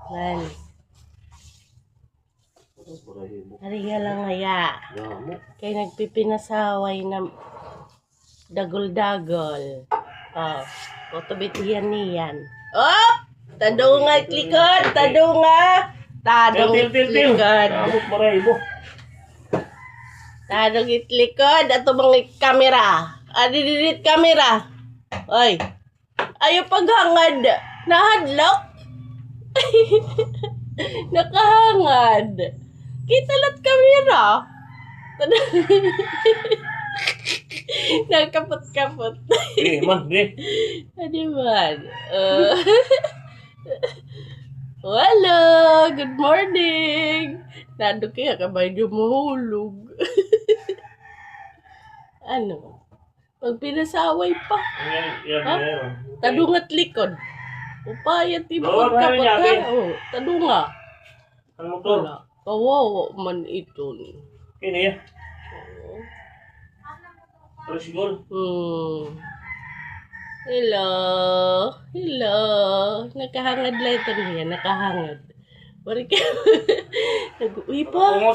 Man. Hari nga lang ngaya. Kay nagpipinasaway na dagol-dagol. Oh, kutubitihan niyan. Oh! Tadunga likod! Tadunga! Tadong itlikod. Tadong itlikod. Ato mga kamera. Adididit kamera. Oy. Ayaw paghangad. Nahadlok. Nakahangad. Kita lat kamera. Nakapot-kapot. Man, Adi man. Hello, good morning. Nando kaya kabay niyo mahulog. Ano? Pag pinasaway pa. Tadungat likod. Upaya tipod kapot ha. Oh, tadunga. Ano to? Wala. Kawawa man ito. Ini ya. Terus gol. Hello. Hello. Nakahangad lang ito niya. Nakahangad. Bari ka. Nag-uwi pa.